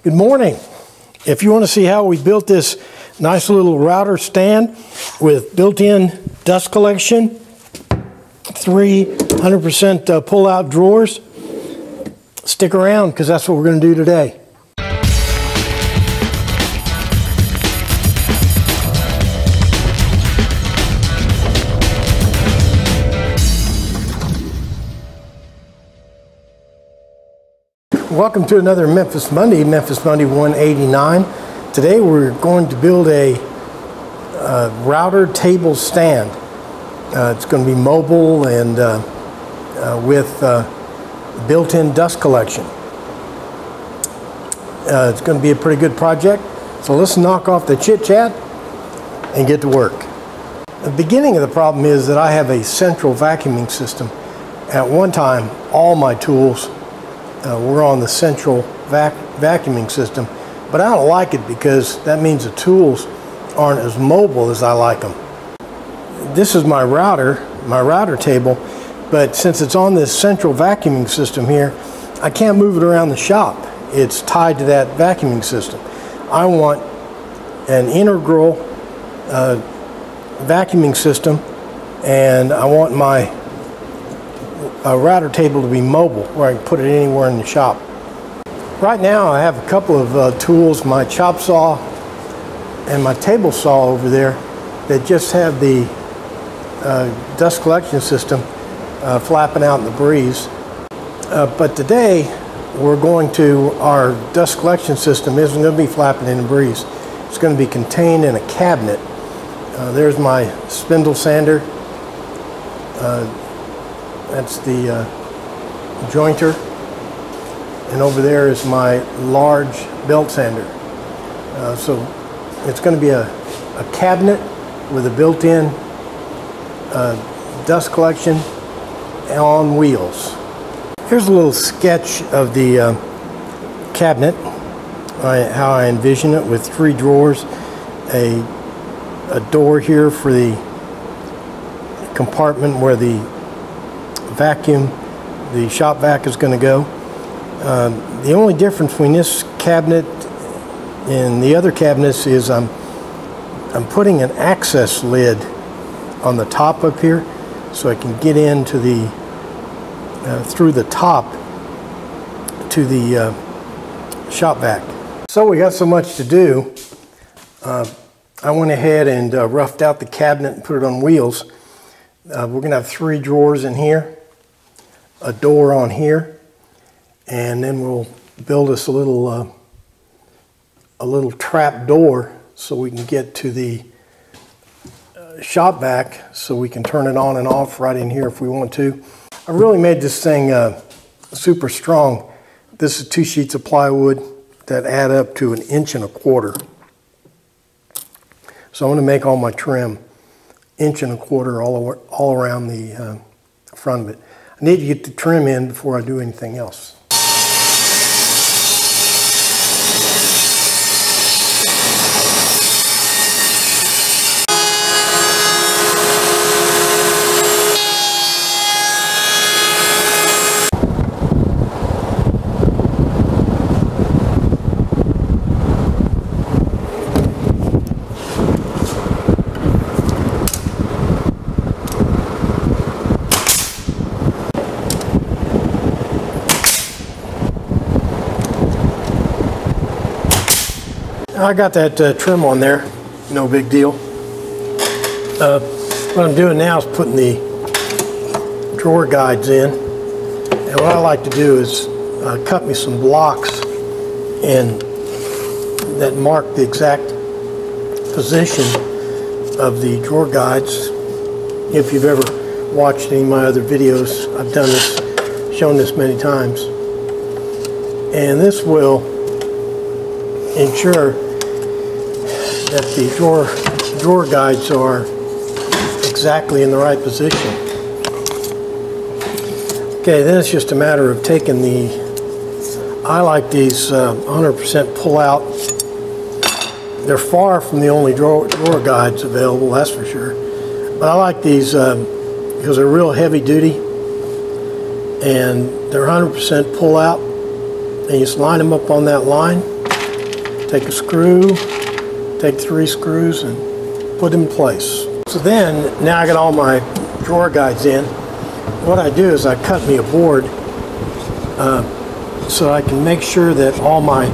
Good morning. If you want to see how we built this nice little router stand with built-in dust collection, 100% pull-out drawers, stick around because that's what we're going to do today. Welcome to another Memphis Monday 189. Today we're going to build a router table stand. It's going to be mobile and with built-in dust collection. It's going to be a pretty good project. So let's knock off the chit-chat and get to work. The beginning of the problem is that I have a central vacuuming system. At one time, all my tools we're on the central vacuuming system, but I don't like it because that means the tools aren't as mobile as I like them. This is my router table, but since it's on this central vacuuming system here, I can't move it around the shop. It's tied to that vacuuming system. I want an integral vacuuming system, and I want my router table to be mobile, where I can put it anywhere in the shop. Right now I have a couple of tools, my chop saw and my table saw over there, that just have the dust collection system flapping out in the breeze. But today our dust collection system isn't going to be flapping in the breeze. It's going to be contained in a cabinet. There's my spindle sander. That's the jointer, and over there is my large belt sander. So it's going to be a cabinet with a built-in dust collection on wheels. Here's a little sketch of the cabinet, how I envision it, with 3 drawers, a door here for the compartment where the shop vac is going to go. The only difference between this cabinet and the other cabinets is I'm putting an access lid on the top up here, so I can get into the through the top to the shop vac. So we got so much to do. I went ahead and roughed out the cabinet and put it on wheels. We're going to have 3 drawers in here, a door on here, and then we'll build us a little trap door so we can get to the shop vac, so we can turn it on and off right in here if we want to. I really made this thing super strong. This is 2 sheets of plywood that add up to 1.25 inches. So I'm going to make all my trim 1.25 inches all around the front of it. I need to get the trim in before I do anything else. I got that trim on there, no big deal. What I'm doing now is putting the drawer guides in. And what I like to do is cut me some blocks that mark the exact position of the drawer guides. If you've ever watched any of my other videos, I've done this, shown this many times. And this will ensure that the drawer guides are exactly in the right position. Okay, then it's just a matter of taking I like these 100% pull out. They're far from the only drawer guides available, that's for sure. But I like these because they're real heavy duty and they're 100% pull out, and you just line them up on that line take a screw, take 3 screws and put them in place. So then, now I got all my drawer guides in. What I do is I cut me a board so I can make sure that all my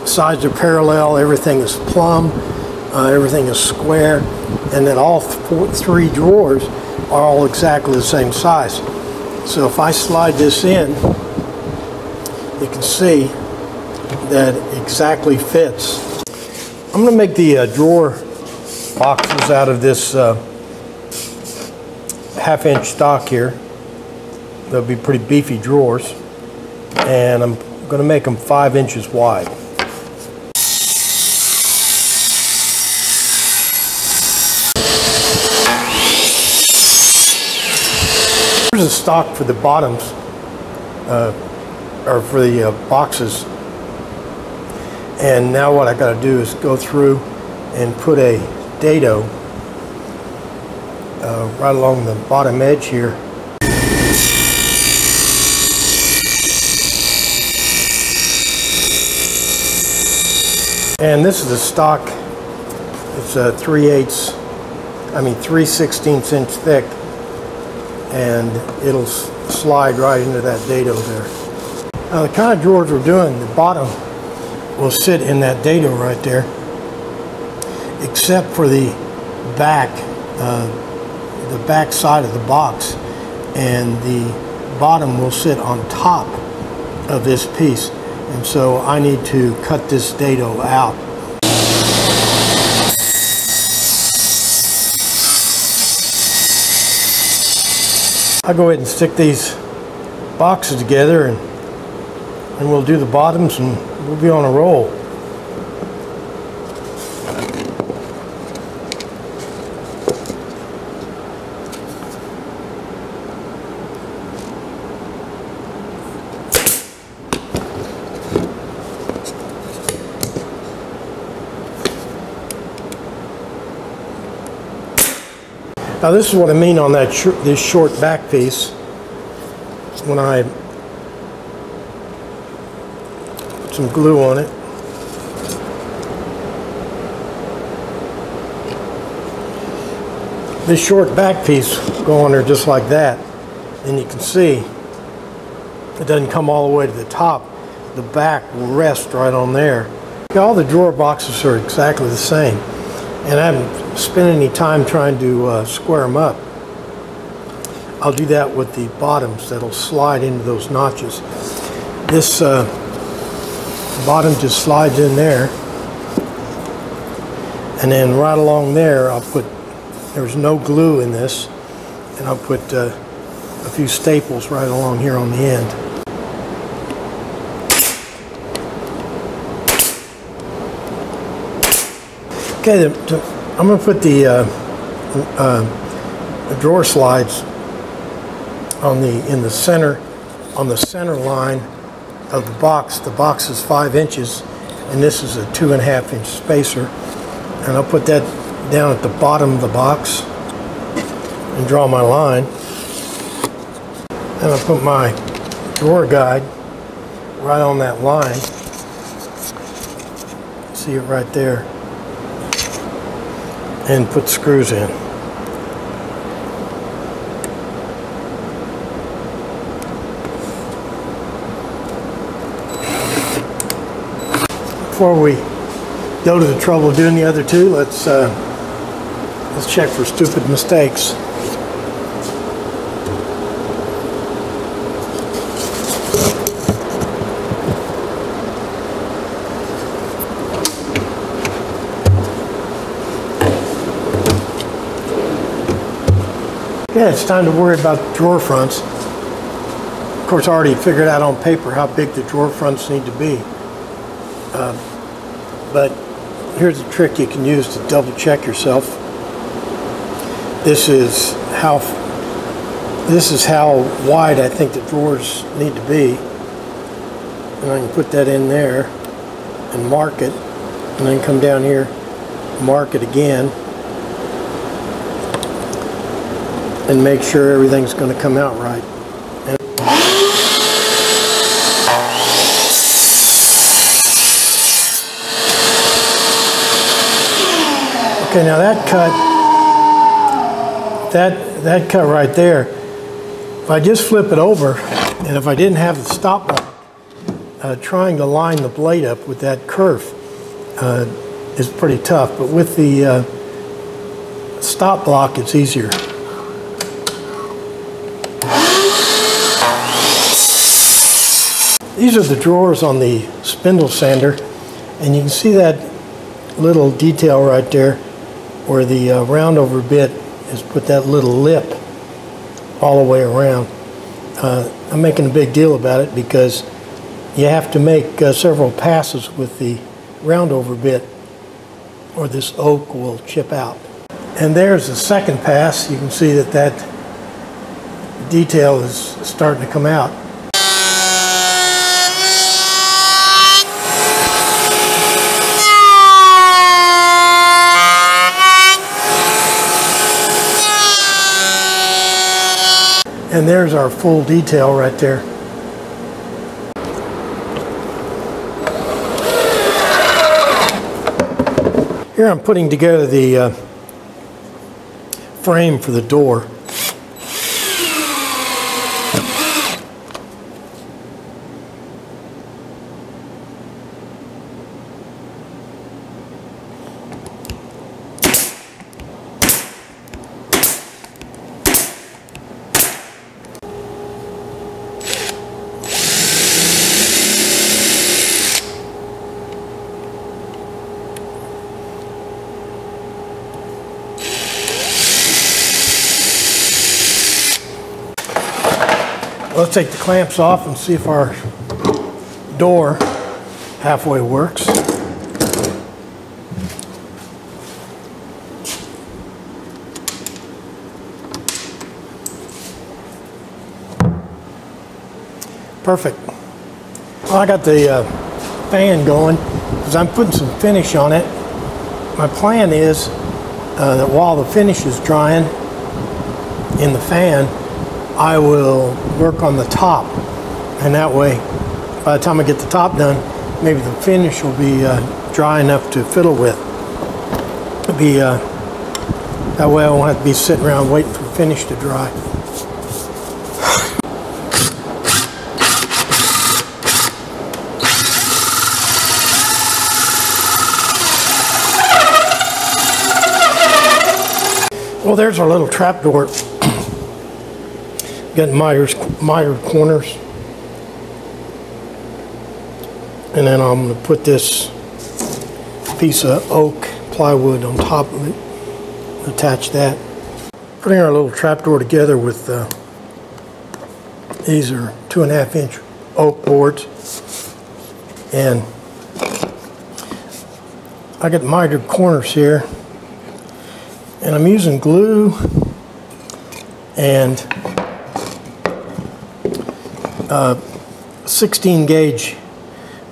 sides are parallel, everything is plumb, everything is square, and that all 3 drawers are all exactly the same size. So if I slide this in, you can see that it exactly fits. I'm going to make the drawer boxes out of this 1/2-inch stock here. They'll be pretty beefy drawers, and I'm going to make them 5 inches wide. Here's a stock for the bottoms, or for the boxes. And now what I got to do is go through and put a dado right along the bottom edge here. And this is a stock. It's a 3/16 inch thick, and it'll slide right into that dado there. Now the kind of drawers we're doing, the bottom will sit in that dado right there, except for the back side of the box, and the bottom will sit on top of this piece, and so I need to cut this dado out. I'll go ahead and stick these boxes together, and we'll do the bottoms, and we'll be on a roll. Now this is what I mean on that this short back piece. When I put some glue on it, this short back piece will go on there just like that, and you can see it doesn't come all the way to the top. The back will rest right on there. All the drawer boxes are exactly the same, and I haven't spent any time trying to square them up. I'll do that with the bottoms that'll slide into those notches. This bottom just slides in there, and then right along there I'll put, there's no glue in this, and I'll put a few staples right along here on the end. Okay, I'm going to put the drawer slides on the center line of the box. The box is 5 inches, and this is a 2.5 inch spacer. And I'll put that down at the bottom of the box and draw my line. And I'll put my drawer guide right on that line. See it right there. And put screws in. Before we go to the trouble of doing the other two, let's check for stupid mistakes. Yeah, it's time to worry about the drawer fronts. Of course, I already figured out on paper how big the drawer fronts need to be. But here's a trick you can use to double check yourself. This is how wide I think the drawers need to be. And I can put that in there and mark it, and then come down here, mark it again, and make sure everything's going to come out right. Okay, now that cut right there, if I just flip it over, and if I didn't have the stop block, trying to line the blade up with that kerf is pretty tough, but with the stop block, it's easier. These are the drawers on the spindle sander, and you can see that little detail right there where the round over bit has put that little lip all the way around. I'm making a big deal about it because you have to make several passes with the round over bit or this oak will chip out. And there's the second pass. You can see that that detail is starting to come out. And there's our full detail right there. Here I'm putting together the frame for the door. Let's take the clamps off and see if our door halfway works. Perfect. Well, I got the fan going because I'm putting some finish on it. My plan is that while the finish is drying in the fan, I will work on the top, and that way, by the time I get the top done, maybe the finish will be dry enough to fiddle with. It'll be that way I won't have to be sitting around waiting for the finish to dry. Well, there's our little trap door. Got mitered corners, and then I'm going to put this piece of oak plywood on top of it, attach that. Putting our little trapdoor together with these are 2.5-inch oak boards, and I got mitered corners here, and I'm using glue and 16 gauge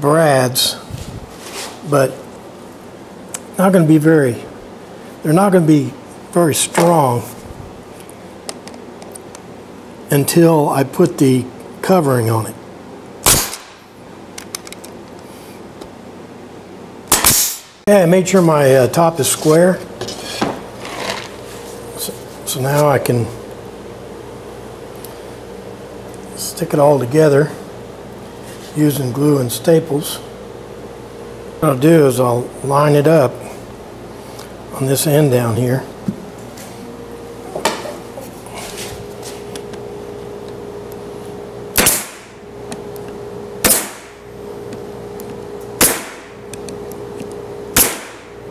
brads, but they're not going to be very strong until I put the covering on it. Okay, I made sure my top is square, so now I can stick it all together using glue and staples. What I'll do is I'll line it up on this end down here.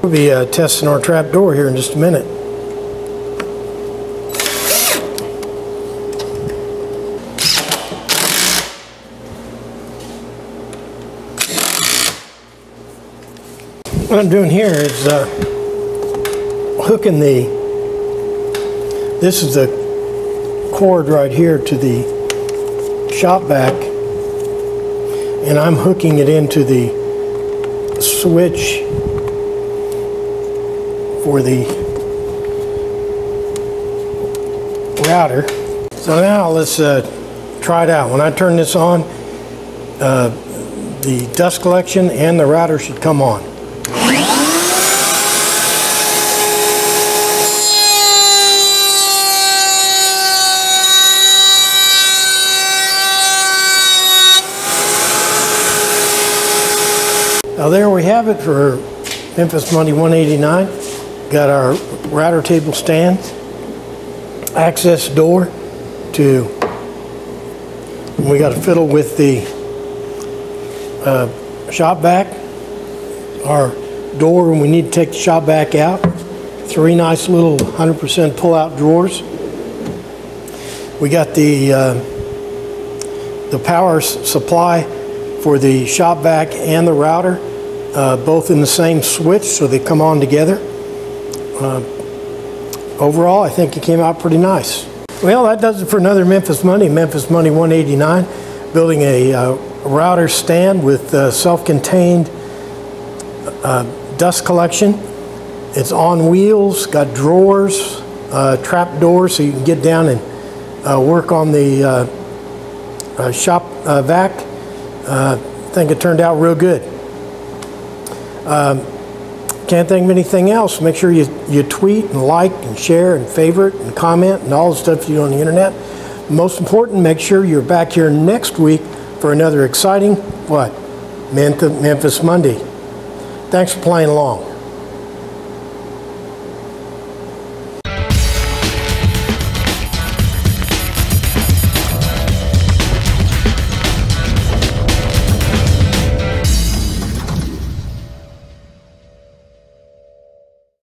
We'll be testing our trap door here in just a minute. What I'm doing here is hooking this is the cord right here to the shop vac, and I'm hooking it into the switch for the router. So now let's try it out. When I turn this on, the dust collection and the router should come on. Now there we have it for Memphis Monday 189. Got our router table stand, access door to, we got to fiddle with the shop vac, our door when we need to take the shop vac out. 3 nice little 100% pull-out drawers. We got the power supply for the shop vac and the router, both in the same switch, so they come on together. Overall, I think it came out pretty nice. Well, that does it for another Memphis Monday 189. Building a router stand with self-contained dust collection. It's on wheels, got drawers, trap doors, so you can get down and work on the shop vac. I think it turned out real good. Can't think of anything else. Make sure you tweet and like and share and favorite and comment and all the stuff you do on the internet. Most important, make sure you're back here next week for another exciting, Memphis Monday. Thanks for playing along.